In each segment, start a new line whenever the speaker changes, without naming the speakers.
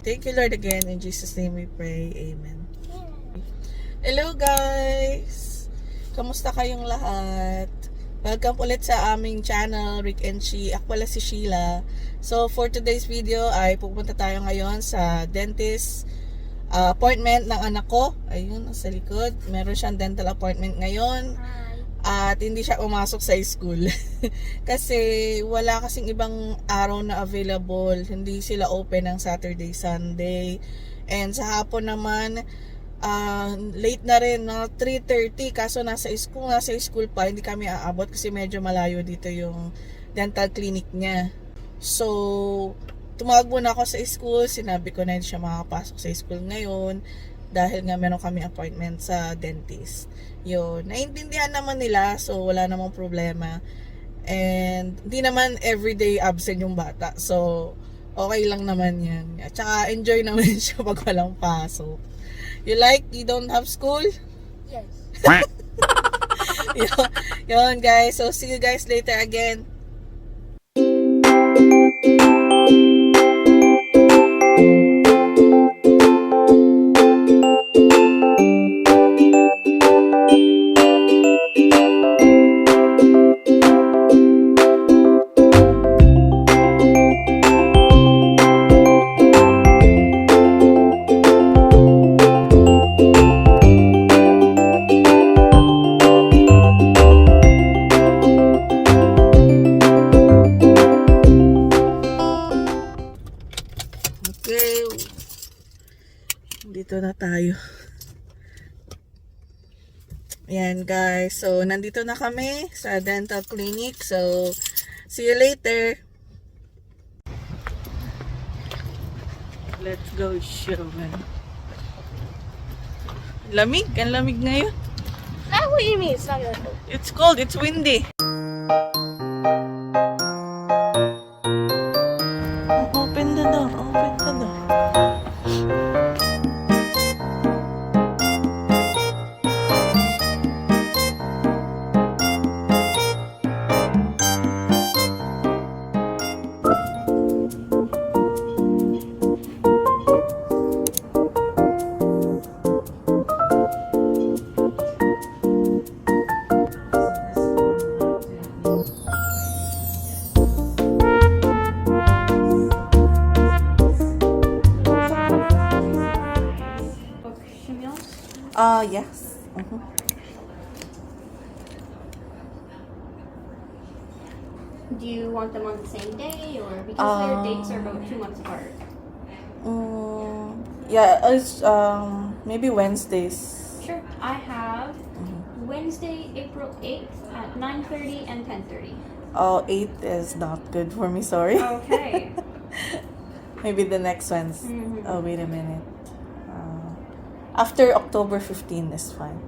Thank you, Lord, again. In Jesus' name we pray. Amen. Hello, guys! Kamusta kayong lahat? Welcome ulit sa aming channel, Rick and She. Ako pala si Sheila. So, for today's video ay pupunta tayo ngayon sa dentist appointment ng anak ko. Ayun, sa likod. Meron siyang dental appointment ngayon. At hindi siya pumasok sa school. Kasi wala kasing ibang araw na available. Hindi sila open ng Saturday, Sunday. And sa hapon naman, late na rin, 3:30. Kaso nasa school pa, hindi kami aabot kasi medyo malayo dito yung dental clinic niya. So, tumawag muna ako sa school. Sinabi ko na hindi siya makakapasok sa school ngayon dahil nga meron kami appointment sa dentist. Yun, naiintindihan naman nila, so wala namang problema. And hindi naman everyday absent yung bata, so okay lang naman yan. At saka enjoy naman siya pag walang pasok. You don't have school?
Yes.
Yun guys, so see you guys later again. Okay, dito na tayo. Ayan guys, so nandito na kami sa dental clinic. So, see you later. Let's go showman. Lamig, ang lamig ngayon.
What do you mean? It's not gonna hurt.
It's cold, it's windy. Open the door, open the door. Yes.
Do you want them on the same day, or because their dates are about 2 months apart?
Yeah, it's maybe Wednesdays.
Sure. I have Wednesday, April 8th at 9:30 and 10:30.
Oh, 8 is not good for me, sorry.
Okay.
Maybe the next one's. Oh, wait a minute. After October 15 is fine.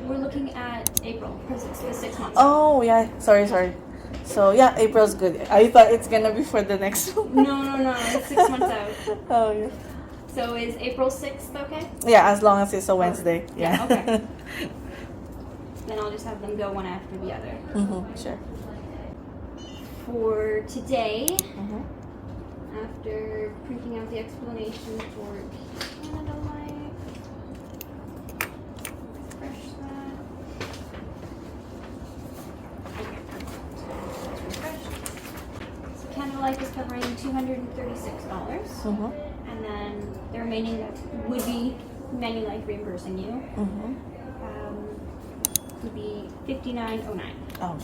We're looking at April because it's the 6 months.
Oh, yeah. Sorry. So, yeah, April's good. I thought it's gonna be for the next one.
No. It's 6 months out.
Oh, yeah.
So is April 6th okay?
Yeah, as long as it's a Wednesday. Yeah.
Okay. Then I'll just have them go one after the other.
Sure.
For today, after printing out the explanation for Canada Life, refresh that. Okay, it's refreshed. So Canada Life is covering $236, and then the remaining that would be Manulife reimbursing you would be $59.09.
Oh.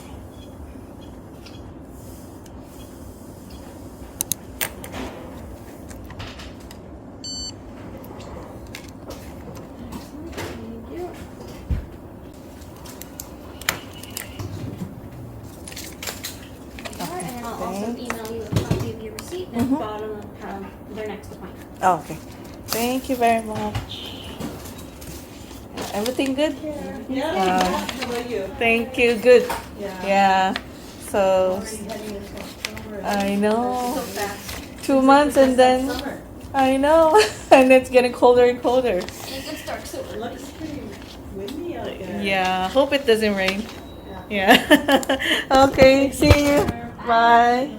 Also email you a copy of your receipt, and at the bottom will have their next appointment.
Oh, okay. Thank you very much. Everything good?
Yeah. How about you?
Thank you. Good.
Yeah.
Yeah. So,
Already heading into summer.
I know.
So fast.
2 months and then,
Summer.
I know. And it's getting colder and colder.
And it gets dark soon.
It looks pretty windy out there.
Yeah. Hope it doesn't rain.
Yeah.
Yeah. Okay. See you. Bye.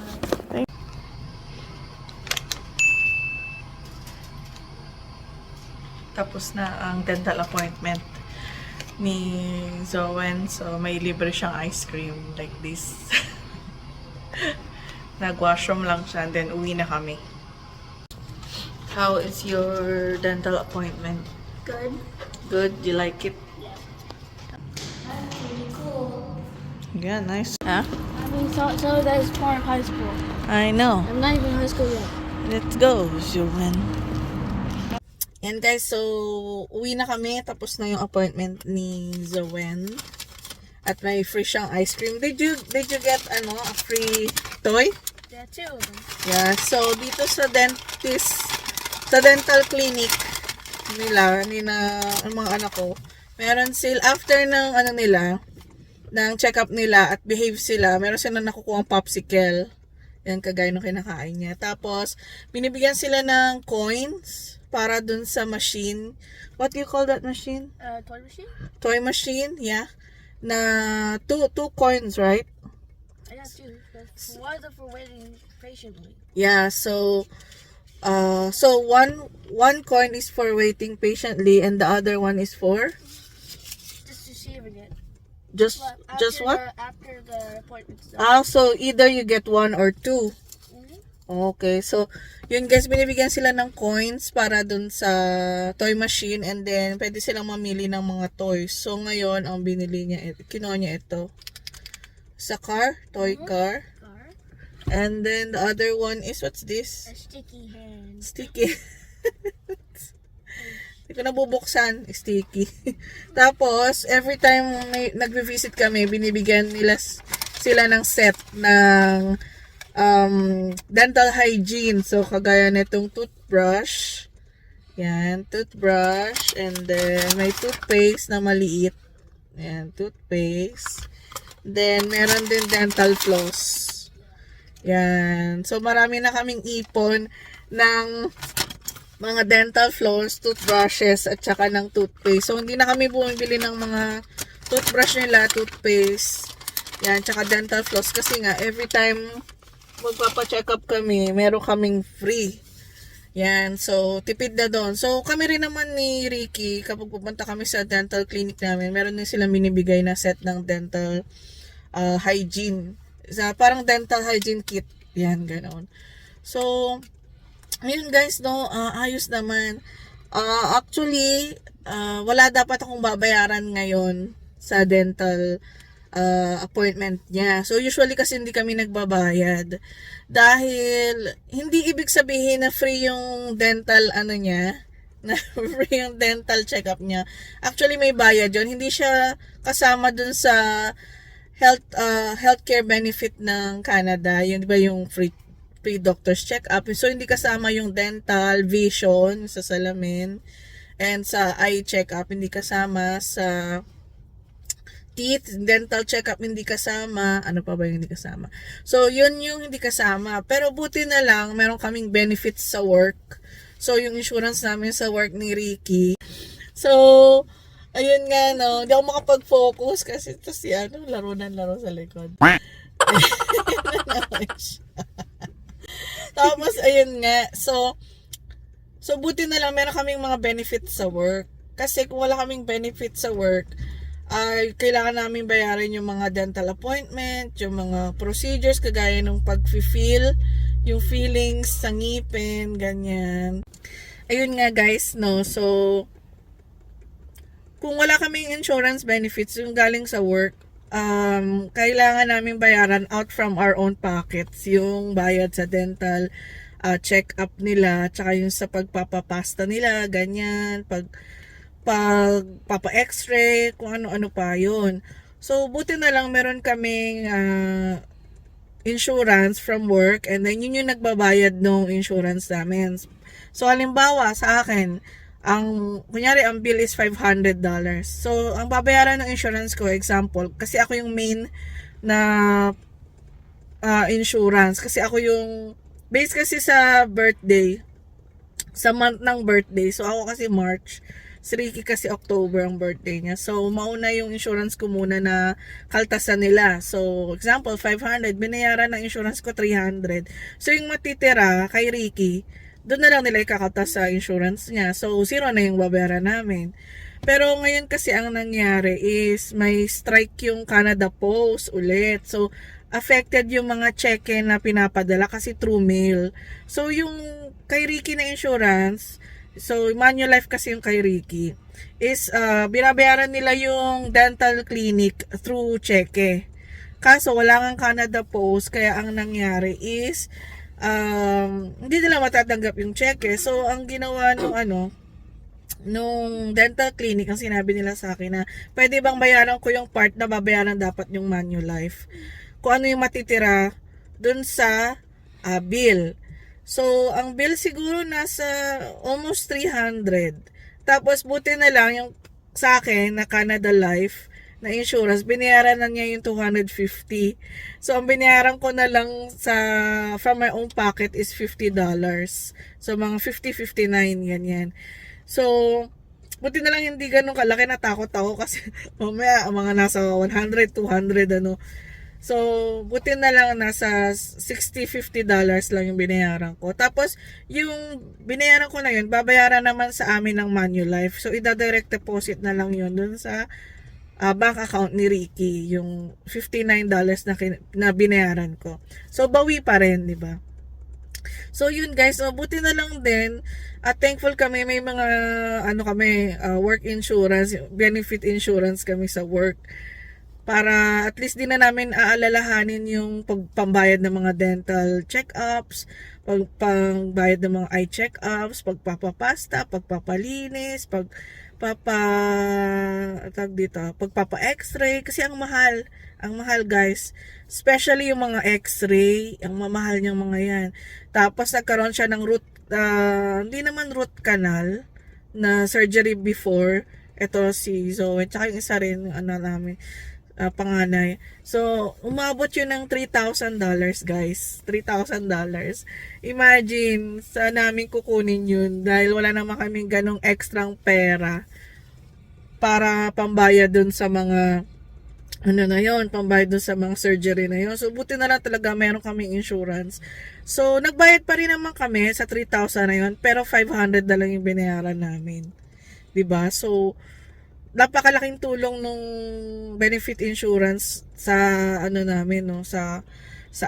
Tapos na ang dental appointment ni Zoen. So, may libre siyang ice cream like this. Nag-washroom lang siya and then uwi na kami. How is your dental appointment?
Good.
Good? You like it?
That's pretty cool.
Yeah, nice. Huh?
I mean, so that is part of high school.
I know.
I'm not even in high school yet.
Let's go, Zoen. Yan guys, so uwi na kami. Tapos na yung appointment ni Zoen. At may free siyang ice cream. Did you get a free toy?
Yeah, 2 of them.
Yeah, so dito sa dental clinic nila, ang mga anak ko, meron sila, after ng ng check-up nila at behave sila, meron sila nakukuha popsicle. Yan, kagaya nung kinakain niya. Tapos, binibigyan sila ng coins para dun sa machine. What do you call that machine?
Toy machine?
Toy machine, yeah. Na two coins, right?
I got 2. One of them for waiting patiently.
Yeah, so one coin is for waiting patiently and the other one is for
Just receiving it.
just what?
After the appointment's done.
So either you get 1 or 2.
Mhm.
Okay, so yun guys, binibigyan sila ng coins para dun sa toy machine and then pwede silang mamili ng mga toys. So ngayon, ang binili niya, kinuha niya ito. Sa toy car.
Car.
And then the other one is, what's this?
A sticky hand.
Sticky. Hindi ko nabubuksan. Sticky. Tapos, every time nagve-visit kami, binibigyan nila sila ng set ng dental hygiene. So, kagaya nitong toothbrush. Yan, toothbrush. And then, may toothpaste na maliit. Yan, toothpaste. Then, meron din dental floss. Yan. So, marami na kaming ipon ng mga dental floss, toothbrushes, at saka ng toothpaste. So, hindi na kami bumibili ng mga toothbrush nila, toothpaste, yan, tsaka dental floss. Kasi nga, every time magpapa-check up kami, meron kaming free. Yan. So, tipid na doon. So, kami rin naman ni Ricky, kapag pupunta kami sa dental clinic namin, meron din silang binibigay na set ng dental hygiene. Parang dental hygiene kit. Yan, ganoon. So, ayun guys, no, ayos naman. Actually, wala dapat akong babayaran ngayon sa dental appointment niya. So, usually kasi hindi kami nagbabayad. Dahil, hindi ibig sabihin na free yung dental, niya, na free yung dental check-up niya. Actually, may bayad yun. Hindi siya kasama dun sa healthcare benefit ng Canada. Yun, di ba yung free doctor's check-up. So, hindi kasama yung dental, vision, sa salamin, and sa eye check-up, hindi kasama sa teeth, dental check-up, hindi kasama. Ano pa ba yung hindi kasama? So, yun yung hindi kasama. Pero buti na lang, meron kaming benefits sa work. So, yung insurance namin sa work ni Ricky. So, ayun nga, no. Hindi ako makapag-focus kasi ito si laro sa likod. Tapos, ayun nga. So, buti na lang meron kaming mga benefits sa work. Kasi kung wala kaming benefits sa work, ay kailangan namin bayaran yung mga dental appointment, yung mga procedures, kagaya ng pag-feel, yung feelings sa ngipin, ganyan. Ayun nga guys, no. So, kung wala kaming insurance benefits, yung galing sa work, kailangan namin bayaran out from our own pockets yung bayad sa dental check-up nila, tsaka yung sa pagpapapasta nila, ganyan, papa-x-ray, kung ano-ano pa yun. So, buti na lang meron kaming insurance from work and then yun yung nagbabayad ng insurance namin. So, halimbawa sa akin, kunyari, ang bill is $500. So, ang babayaran ng insurance ko, example, kasi ako yung main na insurance. Kasi ako yung, based kasi sa birthday, sa month ng birthday. So, ako kasi March. Si Ricky kasi October ang birthday niya. So, mauna yung insurance ko muna na kaltasan nila. So, example, 500. Binayaran ng insurance ko 300. So, yung matitira kay Ricky, doon na lang nila ikakaltas sa insurance niya. So, zero na yung babayaran namin. Pero ngayon kasi ang nangyari is may strike yung Canada Post ulit. So, affected yung mga cheque na pinapadala kasi through mail. So, yung kay Ricky na insurance, so Manulife kasi yung kay Ricky, is binabayaran nila yung dental clinic through cheque. Kaso wala ngang Canada Post, kaya ang nangyari is hindi nila matatanggap yung cheque. So, ang ginawa nung dental clinic, ang sinabi nila sa akin na pwede bang bayaran ko yung part na babayaran dapat yung Manulife, kung ano yung matitira dun sa bill. So, ang bill siguro nasa almost 300. Tapos, buti na lang yung sa akin na Canada Life na insurance, binayaran na niya yung 250. So, ang binayaran ko na lang from my own pocket is $50. So, mga 50-59, ganyan. So, buti na lang hindi ganun kalaki, natakot ako kasi mamaya mga nasa 100, 200 So, buti na lang nasa $60-50 lang yung binayaran ko. Tapos, yung binayaran ko na yun, babayaran naman sa amin ng Manulife. So, ida-direct deposit na lang yun dun sa bank account ni Ricky, yung $59 na binayaran ko. So, bawi pa rin, di ba? So, yun guys, buti na lang din. At thankful kami, may mga work insurance, benefit insurance kami sa work. Para at least din na namin aalalahanin yung pagpambayad ng mga dental check-ups, pagpambayad ng mga eye check-ups, pagpapapasta, pagpapalinis, pagpapa-x-ray. Kasi ang mahal guys. Especially yung mga x-ray, ang mamahal niyang mga yan. Tapos nagkaroon siya ng hindi naman root canal na surgery before. Ito si Zoe, tsaka yung isa rin, namin, panganay. So, umabot yun ng $3,000 guys. $3,000. Imagine, saan namin kukunin yun dahil wala naman kaming ganong extrang pera para pambayad dun sa mga pambayad dun sa mga surgery na yun. So, buti na lang talaga meron kaming insurance. So, nagbayad pa rin naman kami sa 3,000 na yun, pero 500 na lang yung binayaran namin. 'Di ba? So, napakalaking tulong nung benefit insurance sa namin, sa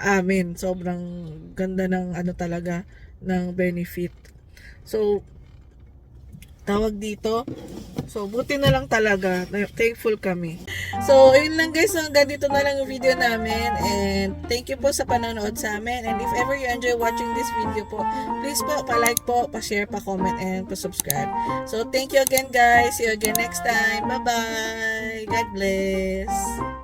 amin. Sobrang ganda ng talaga ng benefit. So, tawag dito. So, buti na lang talaga. Thankful kami. So, yun lang guys. Hanggang dito na lang yung video namin. And thank you po sa panonood sa amin. And if ever you enjoy watching this video po, please po, pa-like po, pa-share, pa-comment, and pa-subscribe. So, thank you again guys. See you again next time. Bye-bye. God bless.